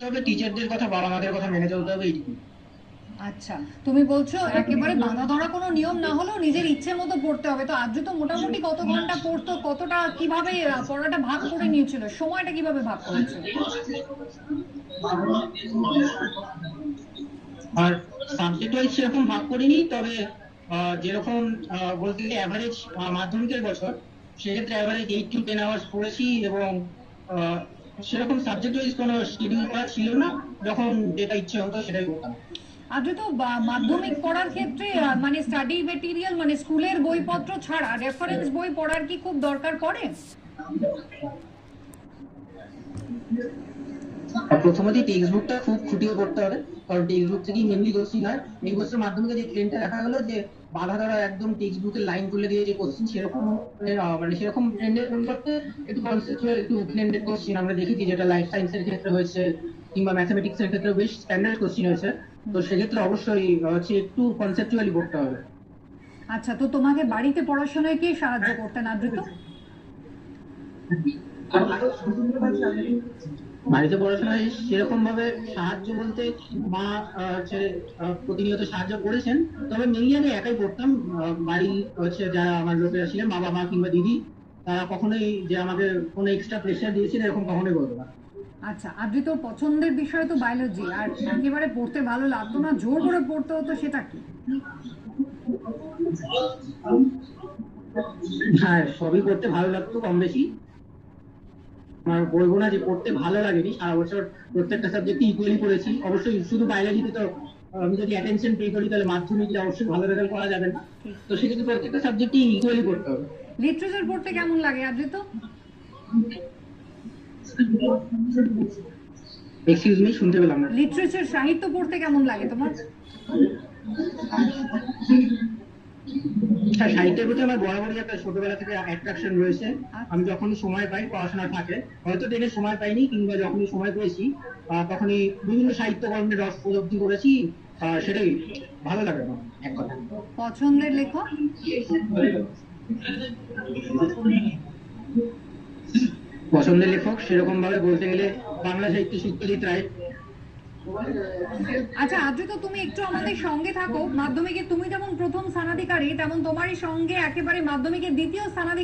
তবে টিচারদের কথা, বাবা মাদের কথা মেনে চলতে হবে, এইটুকু। আচ্ছা, তুমি বলছো একেবারে বাঁধা ধরা কোনো নিয়ম না হলেও নিজের ইচ্ছে মতো পড়তে হবে। তো আদ্র তো মোটামুটি কত ঘন্টা পড়তো, কতটা কিভাবে পড়াটা ভাগ করে নিয়েছিল, সময়টা কিভাবে ভাগ করেছিল? আর সাবজেক্ট ওয়াইজ সেরকম ভাগ করিনি, তবে যেরকম বলতে গেলে অ্যাভারেজ মাধ্যমিকের বছর, সেক্ষেত্রে অ্যাভারেজ 8 to 10 আওয়ার্স পড়েছি। এবং আহ, সেরকম সাবজেক্ট ওয়াইজ কোনো শিডিউল করা ছিল না, যখন যেটা ইচ্ছে হতো সেটাই করতাম। আদ্র তো মাধ্যমিক পড়ার ক্ষেত্রে মানে স্টাডি মেটেরিয়াল মানে স্কুলের বইপত্র ছাড়া রেফারেন্স বই পড়ার কি খুব দরকার পড়ে? আর প্রথমতই টেক্সট বুকটা খুব খুঁটিয়ে পড়তে হবে, কারণ টেক্সট বুক থেকেই মেনলি কোশ্চিন হয়। এই বছর মাধ্যমিকে যে ট্রেনটা দেখা গেলো যে বাধা ধরা একদম টেক্সট বুকের লাইন তুলে দিয়ে যে কোশ্চিন, সেরকম মানে সেরকম ট্রেন্ডের পরিবর্তে একটু কনসেপচুয়াল, একটু ওপেন এন্ডেড কোশ্চিন আমরা দেখেছি, যেটা লাইফ সায়েন্সের ক্ষেত্রে হয়েছে কিংবা ম্যাথমেটিক্স এর ক্ষেত্রে বেশ স্ট্যান্ডার্ড কোশ্চিন হয়েছে। তো সেক্ষেত্রে অবশ্যই হচ্ছে একটু কনসেপচুয়ালি পড়তে হবে। আচ্ছা, তো তোমাকে বাড়িতে পড়াশোনায় কে সাহায্য করতেন আদ্রিত? বাড়িতে পড়াশোনায় সেরকম ভাবে সাহায্য বলতে মা হচ্ছে প্রতিনিয়ত সাহায্য করেছেন, তবে মেনলি আমি একাই পড়তাম। বাড়ি হচ্ছে যারা আমার লোকেরা ছিলেন, বাবা মা কিংবা দিদি, তারা কখনোই যে আমাকে কোনো এক্সট্রা প্রেশার দিয়েছিল এরকম কখনোই বলতো না। আচ্ছা, আদ্রিতর পছন্দের বিষয় তো বায়োলজি, আর একেবারে পড়তে ভালো লাগতো না, জোর করে পড়তে হতো, সেটা কি? হ্যাঁ, সবই করতে ভালো লাগতো কম বেশি। আমার বলবো না যে পড়তে ভালো লাগেনি, সারা বছর প্রত্যেকটা সাবজেক্ট ইকুয়ালি পড়েছি। অবশ্যই শুধু বায়োলজিতে তো আমি যদি অ্যাটেনশন পে করি তাহলে মাধ্যমিকে অবশ্যই ভালো রেজাল্ট করা যাবে না। তো সেক্ষেত্রে প্রত্যেকটা সাবজেক্টই ইকুয়ালি পড়তে হবে। লিটারেচার পড়তে কেমন লাগে আদ্রিত? এক্সকিউজ মি, শুনতে পেলাম না। লিটারেচার সাহিত্য পড়তে কেমন লাগে তোমার? হ্যাঁ, সাহিত্যের প্রতি আমার বরাবরই একটা ছোটবেলা থেকে অ্যাট্রাকশন রয়েছে। আমি যখনই সময় পাই, পড়াশোনা থাকে, হয়তো ট্রেনে সময় পাইনি কিংবা যখনই সময় পেয়েছি তখনই বিভিন্ন সাহিত্যকর্মের রস উপলব্ধি করেছি। সেটাই ভালো লাগে আমার, এক কথা। পছন্দের লেখক? পছন্দের লেখক সেরকম ভাবে বলতে গেলে বাংলা সাহিত্যে সত্যজিৎ রায়। আচ্ছা আদ্রিত, তুমি একটু আমাদের সঙ্গে থাকো। মাধ্যমিকে তুমি যেমন প্রথম স্থানাধিকারী, তেমন তোমারই সঙ্গে একেবারে মাধ্যমিকের দ্বিতীয় স্থানাধিকারী